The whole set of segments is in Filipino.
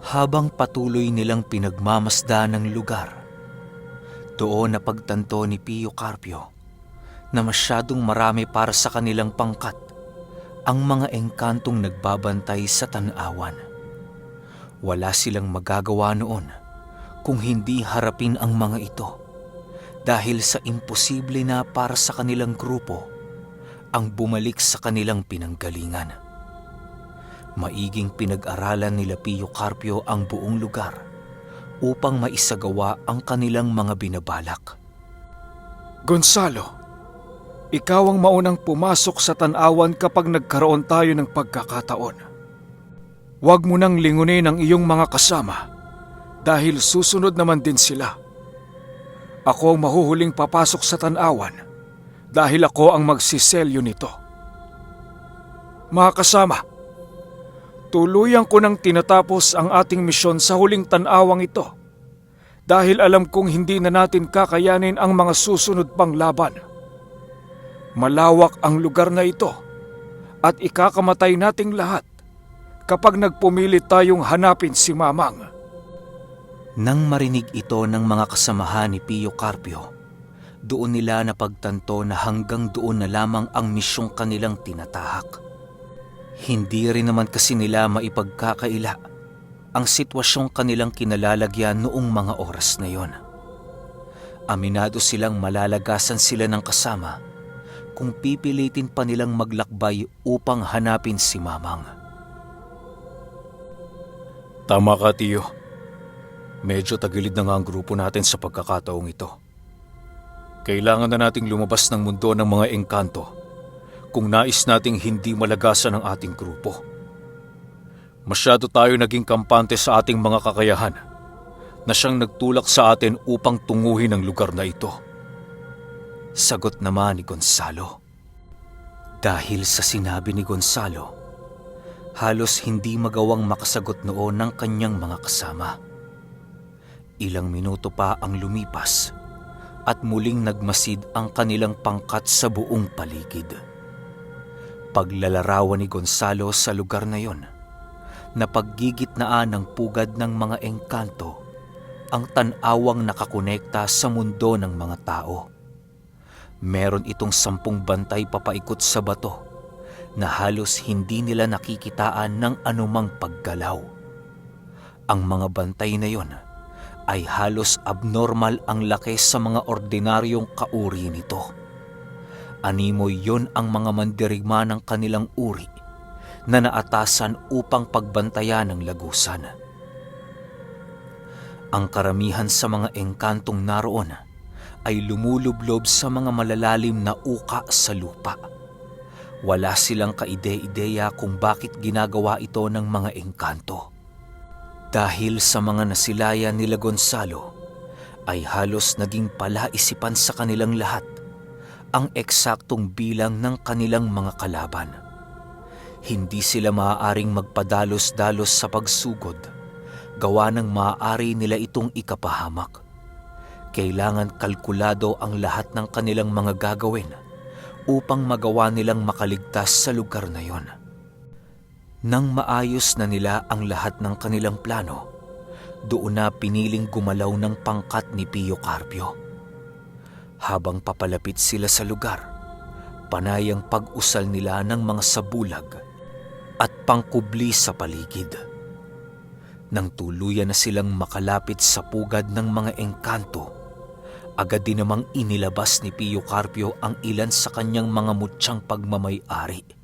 Habang patuloy nilang pinagmamasdan ng lugar, doon napagtanto ni Pio Carpio na masyadong marami para sa kanilang pangkat ang mga engkantong nagbabantay sa tanawan. Wala silang magagawa noon kung hindi harapin ang mga ito dahil sa imposible na para sa kanilang grupo ang bumalik sa kanilang pinanggalingan. Maiging pinag-aralan nila Pio Carpio ang buong lugar upang maisagawa ang kanilang mga binabalak. Gonzalo, ikaw ang maunang pumasok sa tanawan kapag nagkaroon tayo ng pagkakataon. Huwag mo nang lingunin ang iyong mga kasama dahil susunod naman din sila. Ako ang mahuhuling papasok sa tanawan dahil ako ang magsiselyo nito. Mga kasama, tuluyan ko nang tinatapos ang ating misyon sa huling tanawang ito dahil alam kong hindi na natin kakayanin ang mga susunod pang laban. Malawak ang lugar na ito at ikakamatay nating lahat kapag nagpumilit tayong hanapin si Mamang. Nang marinig ito ng mga kasamahan ni Pio Carpio, doon nila napagtanto na hanggang doon na lamang ang misyong kanilang tinatahak. Hindi rin naman kasi nila maipagkakaila ang sitwasyong kanilang kinalalagyan noong mga oras na yon. Aminado silang malalagasan sila ng kasama kung pipilitin pa nilang maglakbay upang hanapin si Mamang. Tama ka, Tio. Medyo tagilid na nga ang grupo natin sa pagkakataong ito. Kailangan na nating lumabas ng mundo ng mga engkanto kung nais nating hindi malagasan ang ating grupo. Masyado tayo naging kampante sa ating mga kakayahan na siyang nagtulak sa atin upang tunguhin ang lugar na ito. Sagot naman ni Gonzalo. Dahil sa sinabi ni Gonzalo, halos hindi magawang makasagot noon ng kanyang mga kasama. Ilang minuto pa ang lumipas at muling nagmasid ang kanilang pangkat sa buong paligid. Paglalarawan ni Gonzalo sa lugar na yon, na paggigitnaan ng pugad ng mga engkanto, ang tanawang nakakonekta sa mundo ng mga tao. Meron itong 10 bantay papaikot sa bato na halos hindi nila nakikitaan ng anumang paggalaw. Ang mga bantay na yon ay halos abnormal ang laki sa mga ordinaryong kauri nito. Animoy yon ang mga mandirigma ng kanilang uri na naatasan upang pagbantayan ng lagusan. Ang karamihan sa mga engkantong naroon ay lumulublob sa mga malalalim na uka sa lupa. Wala silang kaide-ideya kung bakit ginagawa ito ng mga engkanto. Dahil sa mga nasilayan nila Gonzalo, ay halos naging palaisipan sa kanilang lahat ang eksaktong bilang ng kanilang mga kalaban. Hindi sila maaaring magpadalos-dalos sa pagsugod, gawa ng maaari nila itong ikapahamak. Kailangan kalkulado ang lahat ng kanilang mga gagawin upang magawa nilang makaligtas sa lugar na yon. Nang maayos na nila ang lahat ng kanilang plano, doon na piniling gumalaw ng pangkat ni Pio Carpio. Habang papalapit sila sa lugar, panayang pag-usal nila ng mga sabulag at pangkubli sa paligid. Nang tuluyan na silang makalapit sa pugad ng mga engkanto, agad din namang inilabas ni Pio Carpio ang ilan sa kanyang mga mutsyang pagmamay-ari.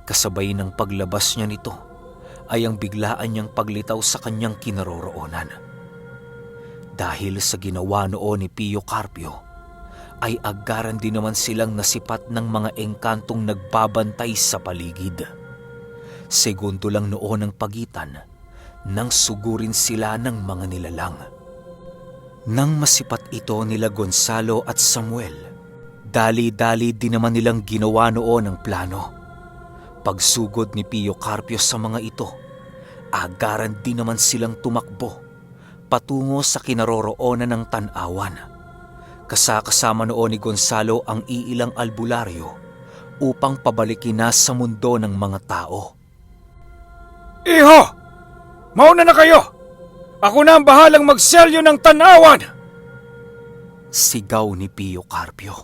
Kasabay ng paglabas niya nito ay ang biglaan niyang paglitaw sa kanyang kinaroroonan. Dahil sa ginawa noon ni Pio Carpio, ay agaran din naman silang nasipat ng mga engkantong nagbabantay sa paligid. Segundo lang noon ang pagitan nang sugurin sila ng mga nilalang. Nang masipat ito nila Gonzalo at Samuel, dali-dali din naman nilang ginawa noon ang plano. Pagsugod ni Pio Carpio sa mga ito, agaran din naman silang tumakbo patungo sa kinaroroonan ng tanawan. Kasama noon ni Gonzalo ang iilang albularyo upang pabalikin na sa mundo ng mga tao. Iho! Mauna na kayo! Ako na ang bahalang magselyo ng tanawan! Sigaw ni Pio Carpio.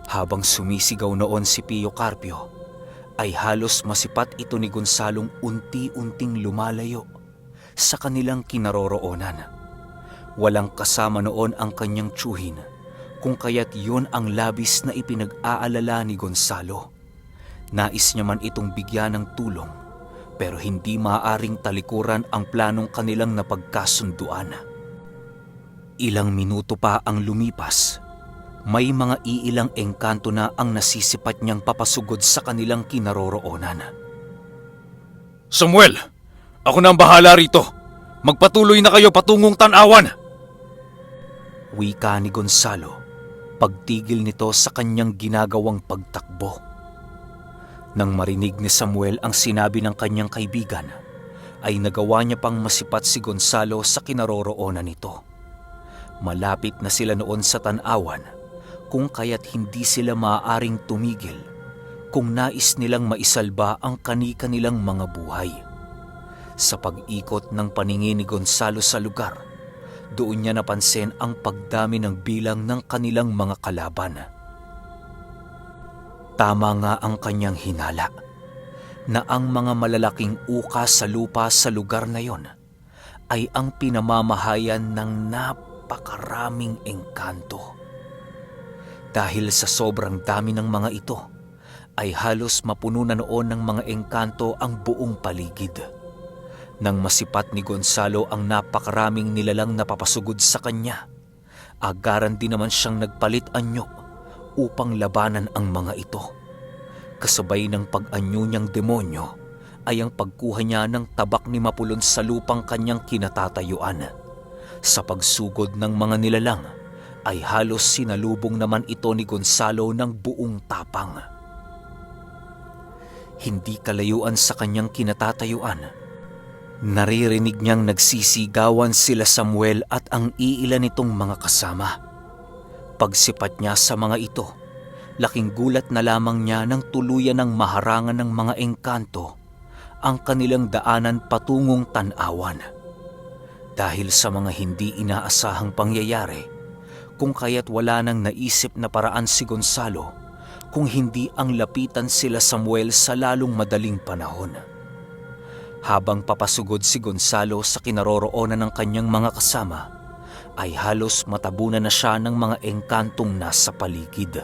Habang sumisigaw noon si Pio Carpio, ay halos masipat ito ni Gonzalong unti-unting lumalayo sa kanilang kinaroroonan. Walang kasama noon ang kanyang tiyuhin, kung kaya't yun ang labis na ipinag-aalala ni Gonzalo. Nais niya man itong bigyan ng tulong, pero hindi maaaring talikuran ang planong kanilang napagkasunduan. Ilang minuto pa ang lumipas, may mga iilang engkanto na ang nasisipat niyang papasugod sa kanilang kinaroroonan. Samuel, ako na ang bahala rito. Magpatuloy na kayo patungong tanawan. Wika ni Gonzalo, pagtigil nito sa kanyang ginagawang pagtakbo. Nang marinig ni Samuel ang sinabi ng kanyang kaibigan, ay nagawa niya pang masipat si Gonzalo sa kinaroroonan nito. Malapit na sila noon sa tanawan, kung kaya't hindi sila maaaring tumigil kung nais nilang maisalba ang kani-kanilang mga buhay. Sa pag-ikot ng paningin ni Gonzalo sa lugar, doon niya napansin ang pagdami ng bilang ng kanilang mga kalaban. Tama nga ang kanyang hinala na ang mga malalaking uka sa lupa sa lugar na yon ay ang pinamamahayan ng napakaraming engkanto. Dahil sa sobrang dami ng mga ito, ay halos mapuno na noon ng mga engkanto ang buong paligid. Nang masipat ni Gonzalo ang napakaraming nilalang napapasugod sa kanya, agaran din naman siyang nagpalit anyo upang labanan ang mga ito. Kasabay ng pag-anyo niyang demonyo ay ang pagkuha niya ng tabak ni Mapulon sa lupang kanyang kinatatayuan. Sa pagsugod ng mga nilalang ay halos sinalubong naman ito ni Gonzalo ng buong tapang. Hindi kalayuan sa kanyang kinatatayuan, naririnig niyang nagsisigawan sila Samuel at ang iilan nitong mga kasama. Pagsipat niya sa mga ito, laking gulat na lamang niya nang tuluyan ng maharangan ng mga engkanto ang kanilang daanan patungong tanawan. Dahil sa mga hindi inaasahang pangyayari, kung kaya't wala nang naisip na paraan si Gonzalo kung hindi ang lapitan sila Samuel sa lalong madaling panahon. Habang papasugod si Gonzalo sa kinaroroonan ng kanyang mga kasama, ay halos matabunan na siya ng mga engkantong nasa paligid.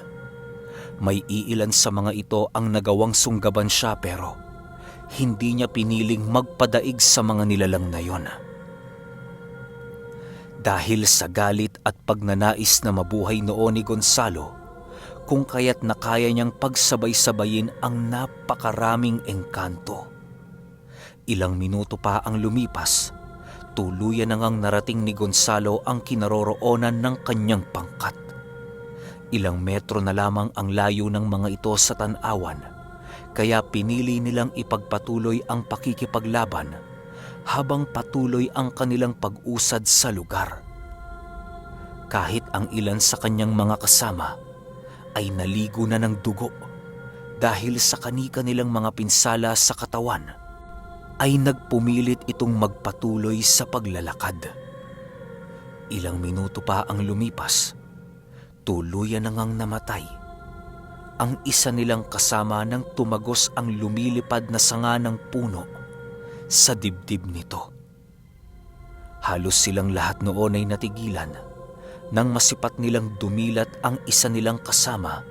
May iilan sa mga ito ang nagawang sunggaban siya pero hindi niya piniling magpadaig sa mga nilalang na yon. Dahil sa galit at pagnanais na mabuhay noon ni Gonzalo, kung kaya't nakaya niyang pagsabay-sabayin ang napakaraming engkanto. Ilang minuto pa ang lumipas, tuluyan na ngang narating ni Gonzalo ang kinaroroonan ng kanyang pangkat. Ilang metro na lamang ang layo ng mga ito sa tanawan, kaya pinili nilang ipagpatuloy ang pakikipaglaban habang patuloy ang kanilang pag-usad sa lugar. Kahit ang ilan sa kanyang mga kasama ay naligo na ng dugo dahil sa kani-kanilang mga pinsala sa katawan, ay nagpumilit itong magpatuloy sa paglalakad. Ilang minuto pa ang lumipas, tuluyan na ngang namatay ang isa nilang kasama nang tumagos ang lumilipad na sanga ng puno sa dibdib nito. Halos silang lahat noon ay natigilan nang masipat nilang dumilat ang isa nilang kasama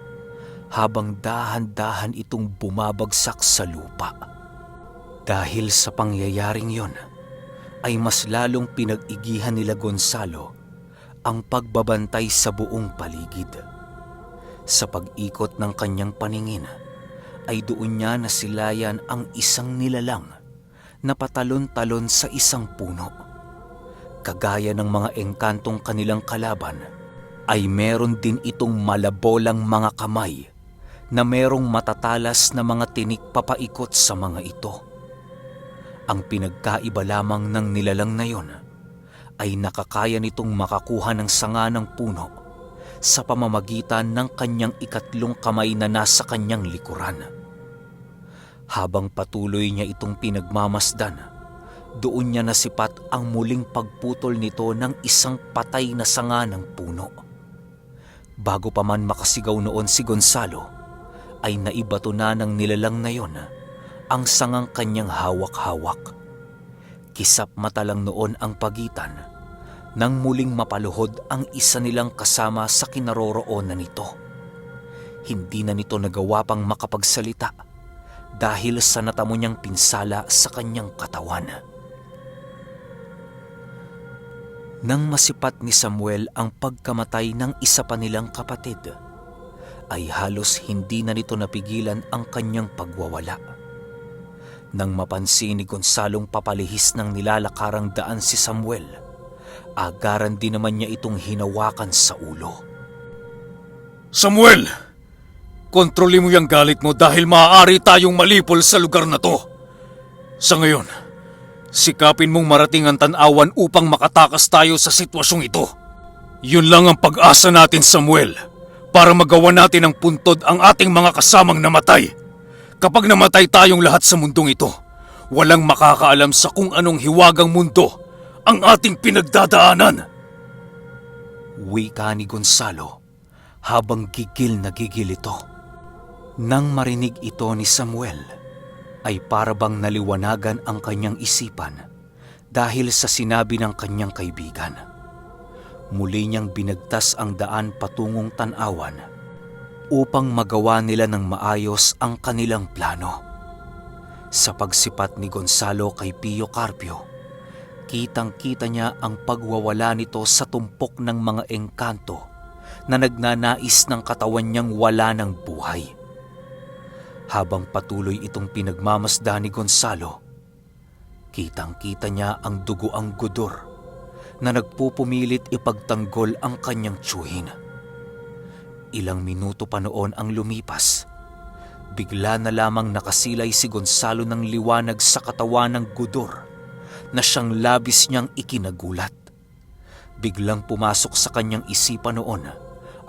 habang dahan-dahan itong bumabagsak sa lupa. Dahil sa pangyayaring yon, ay mas lalong pinag-igihan nila Gonzalo ang pagbabantay sa buong paligid. Sa pag-ikot ng kanyang paningin, ay doon niya nasilayan ang isang nilalang na patalon-talon sa isang puno. Kagaya ng mga engkantong kanilang kalaban, ay meron din itong malabolang mga kamay na merong matatalas na mga tinik papaikot sa mga ito. Ang pinagkaiba lamang ng nilalang na yon ay nakakaya nitong makakuha ng sanga ng puno sa pamamagitan ng kanyang ikatlong kamay na nasa kanyang likuran. Habang patuloy niya itong pinagmamasdan, Doon niya nasipat ang muling pagputol nito ng isang patay na sanga ng puno. Bago pa man makasigaw noon si Gonzalo, ay naibato na ng nilalang na yon ang sangang kanyang hawak-hawak. Kisap mata lang noon ang pagitan nang muling mapaluhod ang isa nilang kasama sa kinaroroonan nito. Hindi na nito nagawa pang makapagsalita dahil sa natamo niyang pinsala sa kanyang katawan. Nang masipat ni Samuel ang pagkamatay ng isa pa nilang kapatid, ay halos hindi na nito napigilan ang kanyang pagwawala. Nang mapansin ni Gonzalong papalihis ng nilalakarang daan si Samuel, agaran din naman niya itong hinawakan sa ulo. Samuel! Kontrolin mo yung galit mo dahil maaari tayong malipol sa lugar na to. Sa ngayon, sikapin mong marating ang tanawan upang makatakas tayo sa sitwasyong ito. Yun lang ang pag-asa natin, Samuel, para magawa natin ang puntod ang ating mga kasamang namatay. Kapag namatay tayong lahat sa mundong ito, walang makakaalam sa kung anong hiwagang mundo ang ating pinagdadaanan. Wika ni Gonzalo habang gigil na gigil ito. Nang marinig ito ni Samuel, ay parabang naliwanagan ang kanyang isipan dahil sa sinabi ng kanyang kaibigan. Muli niyang binagtas ang daan patungong tanawan upang magawa nila ng maayos ang kanilang plano. Sa pagsipat ni Gonzalo kay Pio Carpio, kitang-kita niya ang pagwawala nito sa tumpok ng mga engkanto na nagnanais ng katawan niyang wala ng buhay. Habang patuloy itong pinagmamasda ni Gonzalo, kitang-kita niya ang dugoang gudor na nagpupumilit ipagtanggol ang kanyang tiyuhin. Ilang minuto pa noon ang lumipas, bigla na lamang nakasilay si Gonzalo ng liwanag sa katawan ng gudor na siyang labis niyang ikinagulat. Biglang pumasok sa kanyang isipan noon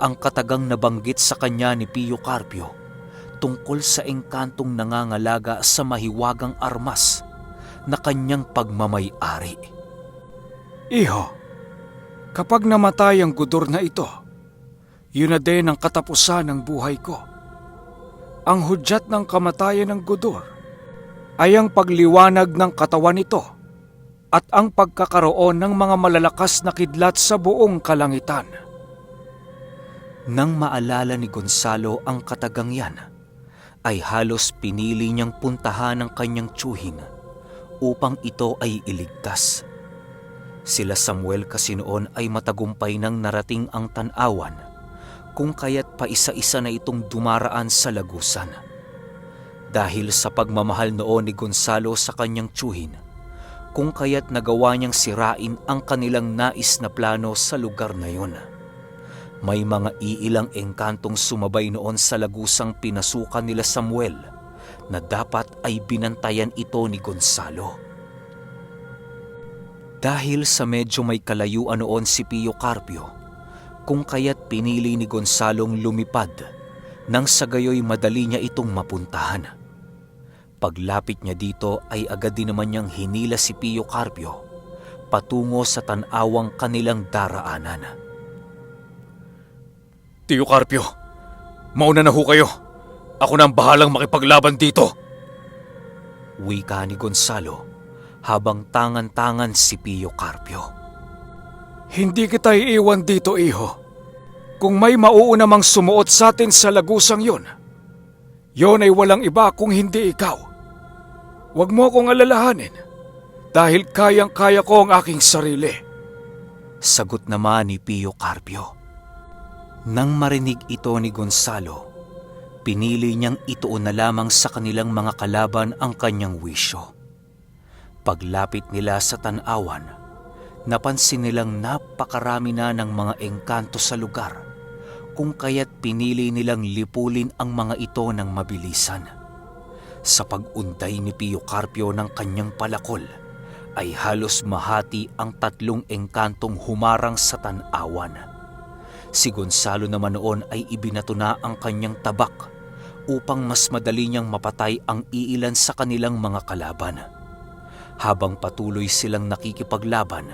ang katagang nabanggit sa kanya ni Pio Carpio tungkol sa engkantong nangangalaga sa mahiwagang armas na kanyang pagmamay-ari. Iho, kapag namatay ang gudor na ito, yun na din ang katapusan ng buhay ko. Ang hudyat ng kamatayan ng gudor ay ang pagliwanag ng katawan nito at ang pagkakaroon ng mga malalakas na kidlat sa buong kalangitan. Nang maalala ni Gonzalo ang katagang yan, ay halos pinili niyang puntahan ang kanyang tiyuhin upang ito ay iligtas. Sila Samuel kasi noon ay matagumpay nang narating ang tanawan, kung kaya't pa isa-isa na itong dumaraan sa lagusan. Dahil sa pagmamahal noon ni Gonzalo sa kanyang tiyuhin, kung kaya't nagawa niyang sirain ang kanilang nais na plano sa lugar na yun. May mga iilang engkantong sumabay noon sa lagusang pinasukan nila Samuel na dapat ay binantayan ito ni Gonzalo. Dahil sa medyo may kalayuan noon si Pio Carpio, kung kaya't pinili ni Gonzalong lumipad nang sa gayoy madali niya itong mapuntahan. Paglapit niya dito ay agad din naman niyang hinila si Pio Carpio patungo sa tanawang kanilang daraanan. Tio Carpio, mauna na ho kayo. Ako na ang bahalang makipaglaban dito. Wika ni Gonzalo habang tangan-tangan si Pio Carpio. Hindi kita iiwan dito, iho. Kung may mauuna mang sumuot sa atin sa lagusang yon ay walang iba kung hindi ikaw. Huwag mo akong alalahanin dahil kayang-kaya ko ang aking sarili. Sagot naman ni Pio Carpio. Nang marinig ito ni Gonzalo, pinili niyang ituon na lamang sa kanilang mga kalaban ang kanyang wisyo. Paglapit nila sa tanawan, napansin nilang napakarami na ng mga engkanto sa lugar, kung kaya't pinili nilang lipulin ang mga ito ng mabilisan. Sa pag-unday ni Pio Carpio ng kanyang palakol, ay halos mahati ang tatlong engkantong humarang sa tanawan. Si Gonzalo naman noon ay ibinato na ang kanyang tabak upang mas madali niyang mapatay ang iilan sa kanilang mga kalaban. Habang patuloy silang nakikipaglaban,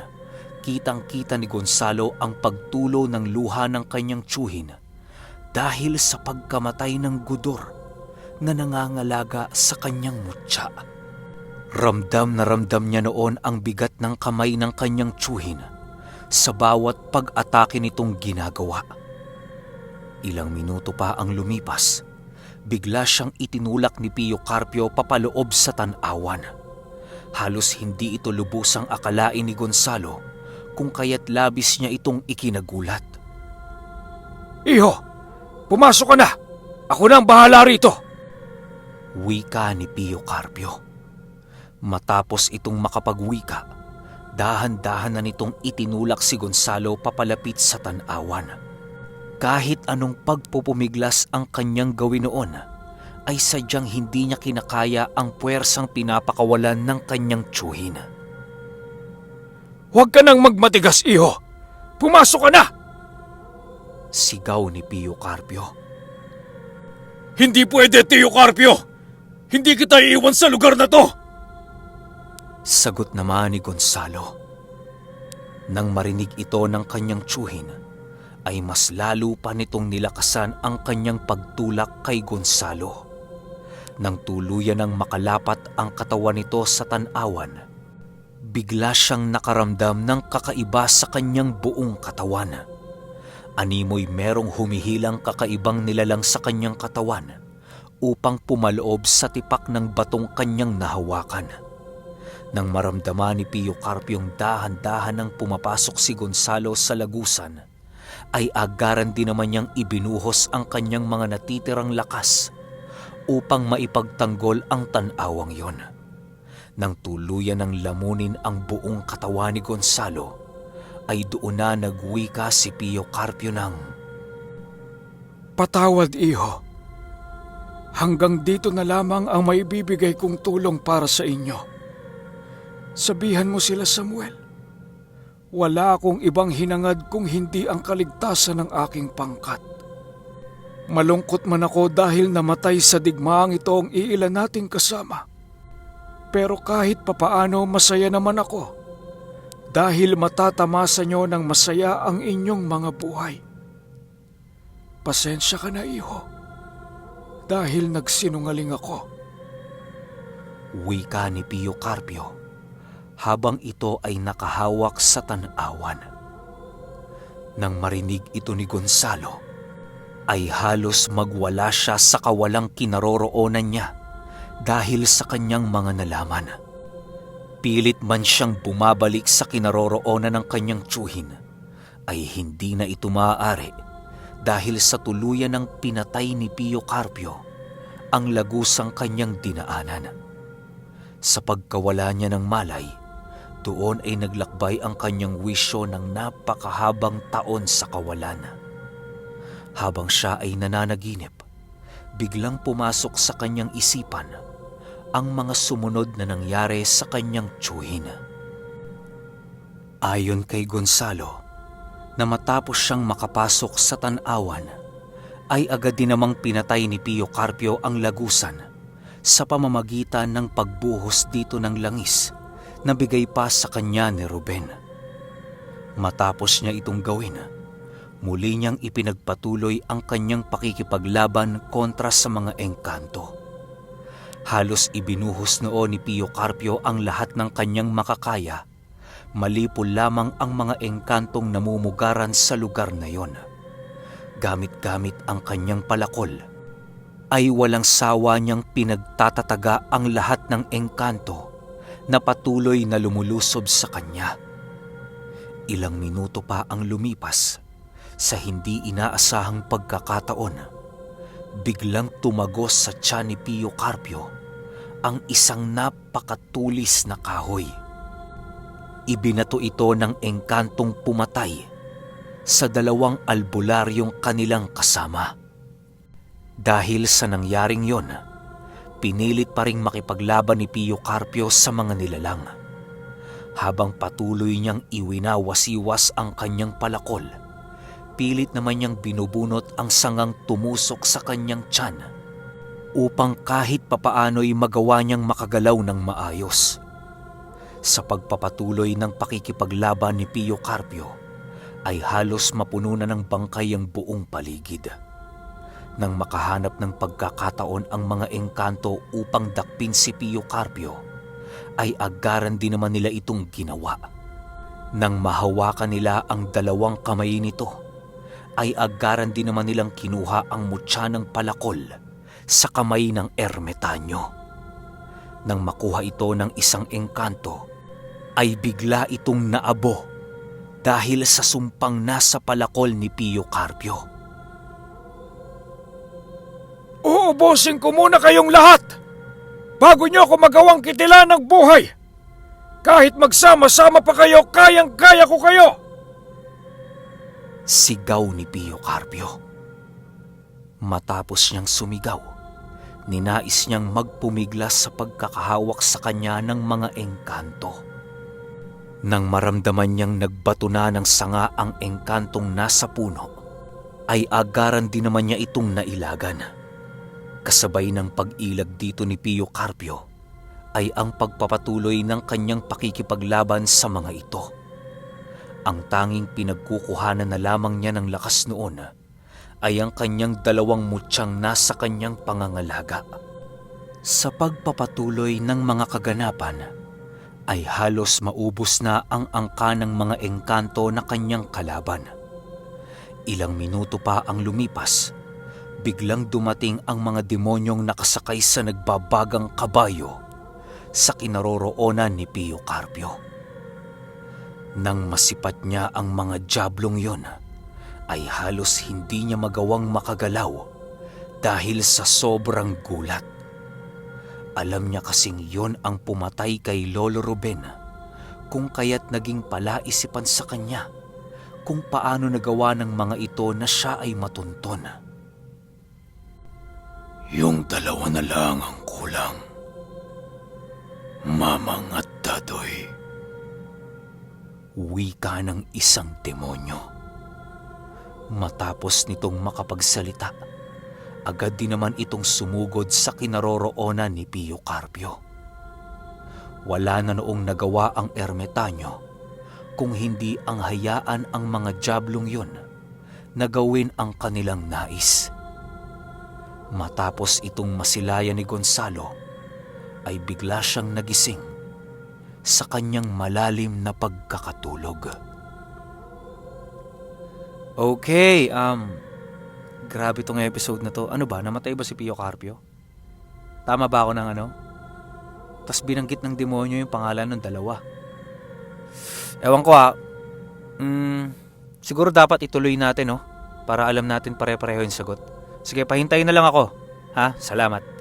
kitang-kita ni Gonzalo ang pagtulo ng luha ng kanyang tiyuhin dahil sa pagkamatay ng gudor na nangangalaga sa kanyang mutya. Ramdam na ramdam niya noon ang bigat ng kamay ng kanyang tiyuhin sa bawat pag-atake nitong ginagawa. Ilang minuto pa ang lumipas, bigla siyang itinulak ni Pio Carpio papaloob sa tanawan. Halos hindi ito lubusang akalain ni Gonzalo kung kaya't labis niya itong ikinagulat. Iho, pumasok ka na! Ako na ang bahala rito! Wika ni Pio Carpio. Matapos itong makapagwika, dahan-dahan na nitong itinulak si Gonzalo papalapit sa tanawan. Kahit anong pagpupumiglas ang kanyang gawin noon, ay sadyang hindi niya kinakaya ang puwersang pinapakawalan ng kanyang tiyuhin. Huwag ka nang magmatigas, iho! Pumasok ka na! Sigaw ni Pio Carpio. Hindi pwede, Tio Carpio! Hindi kita iiwan sa lugar na to! Sagot naman ni Gonzalo. Nang marinig ito ng kanyang tiyuhin, ay mas lalo pa nitong nilakasan ang kanyang pagtulak kay Gonzalo. Nang tuluyan ng makalapat ang katawan nito sa tanawan, bigla siyang nakaramdam ng kakaiba sa kanyang buong katawan. Animoy merong humihilang kakaibang nilalang sa kanyang katawan upang pumaloob sa tipak ng batong kanyang nahawakan. Nang maramdaman ni Pio Carpiong dahan-dahan nang pumapasok si Gonzalo sa lagusan, ay agaran din naman niyang ibinuhos ang kanyang mga natitirang lakas upang maipagtanggol ang tanawang yon. Nang tuluyan ng lamunin ang buong katawan ni Gonzalo, ay doon na nagwika si Pio Carpio ng, Patawad, iho. Hanggang dito na lamang ang maibibigay kong tulong para sa inyo. Sabihan mo sila, Samuel. Wala akong ibang hinangad kung hindi ang kaligtasan ng aking pangkat. Malungkot man ako dahil namatay sa digmaang ito ang iilan nating kasama. Pero kahit papaano masaya naman ako dahil matatamasa nyo ng masaya ang inyong mga buhay. Pasensya ka na, iho, dahil nagsinungaling ako. wika ni Pio Carpio habang ito ay nakahawak sa tanawan. Nang marinig ito ni Gonzalo, ay halos magwala siya sa kawalang kinaroroonan niya dahil sa kanyang mga nalaman. Pilit man siyang bumabalik sa kinaroroonan ng kanyang tiyuhin, ay hindi na ito maaari dahil sa tuluyan ng pinatay ni Pio Carpio ang lagusang kanyang dinaanan. Sa pagkawala niya ng malay, doon ay naglakbay ang kanyang wisyo ng napakahabang taon sa kawalan. Habang siya ay nananaginip, biglang pumasok sa kanyang isipan ang mga sumunod na nangyari sa kanyang tiyuhin. Ayon kay Gonzalo, na matapos siyang makapasok sa tanawan, ay agad din namang pinatay ni Pio Carpio ang lagusan sa pamamagitan ng pagbuhos dito ng langis na bigay pa sa kanya ni Ruben. Matapos niya itong gawin, muli niyang ipinagpatuloy ang kanyang pakikipaglaban kontra sa mga engkanto. Halos ibinuhos noon ni Pio Carpio ang lahat ng kanyang makakaya, malipol lamang ang mga engkantong namumugaran sa lugar na yon. Gamit-gamit ang kanyang palakol, ay walang sawa niyang pinagtatataga ang lahat ng engkanto na patuloy na lumulusob sa kanya. Ilang minuto pa ang lumipas, sa hindi inaasahang pagkakataon, biglang tumagos sa tiyan ni Pio Carpio ang isang napakatulis na kahoy. Ibinato ito ng engkantong pumatay sa dalawang albularyong kanilang kasama. Dahil sa nangyaring yon, pinilit pa ring makipaglaban ni Pio Carpio sa mga nilalang. Habang patuloy niyang iwinawasiwas ang kanyang palakol, pilit naman niyang binubunot ang sangang tumusok sa kanyang tiyan upang kahit papaano'y magawa niyang makagalaw ng maayos. Sa pagpapatuloy ng pakikipaglaban ni Pio Carpio, ay halos mapuno na ng bangkay ang buong paligid. Nang makahanap ng pagkakataon ang mga engkanto upang dakpin si Pio Carpio, ay agaran din naman nila itong ginawa. Nang mahawakan nila ang dalawang kamay nito, ay agaran din naman nilang kinuha ang mutya ng palakol sa kamay ng ermitanyo. Nang makuha ito ng isang engkanto, ay bigla itong naabo dahil sa sumpang nasa palakol ni Pio Carpio. Uubusin ko muna kayong lahat bago niyo ako magawang kitilan ng buhay. Kahit magsama-sama pa kayo, kayang-kaya ko kayo. Sigaw ni Pio Carpio. Matapos niyang sumigaw, ninais niyang magpumiglas sa pagkakahawak sa kanya ng mga engkanto. Nang maramdaman niyang nagbato na ng sanga ang engkantong nasa puno, ay agaran din naman niya itong nailagan. Kasabay ng pag-ilag dito ni Pio Carpio ay ang pagpapatuloy ng kanyang pakikipaglaban sa mga ito. Ang tanging pinagkukuhanan na lamang niya ng lakas noon ay ang kanyang dalawang mutyang nasa kanyang pangangalaga. Sa pagpapatuloy ng mga kaganapan, ay halos maubos na ang angka ng mga engkanto na kanyang kalaban. Ilang minuto pa ang lumipas, biglang dumating ang mga demonyong nakasakay sa nagbabagang kabayo sa kinaroroonan ni Pio Carpio. Nang masipat niya ang mga diablong yon, ay halos hindi niya magawang makagalaw dahil sa sobrang gulat. Alam niya kasing yon ang pumatay kay Lolo Ruben, kung kaya't naging palaisipan sa kanya kung paano nagawa ng mga ito na siya ay matunton. Yung dalawa na lang ang kulang. Mamang at Dadoy. Wika ng isang demonyo. Matapos nitong makapagsalita, agad din naman itong sumugod sa kinaroroonan ni Pio Carpio. Wala na noong nagawa ang ermitanyo kung hindi ang hayaan ang mga diablong yon na gawin ang kanilang nais. Matapos itong masilayan ni Gonzalo, ay bigla siyang nagising sa kanyang malalim na pagkakatulog. Okay, grabe tong episode na to. Ano ba? Namatay ba si Pio Carpio? Tama ba ako ng ano? Tas binanggit ng demonyo yung pangalan ng dalawa. Ewan ko siguro dapat ituloy natin, no? Para alam natin pare-pareho yung sagot. Sige, pahintayin na lang ako. Ha? Salamat.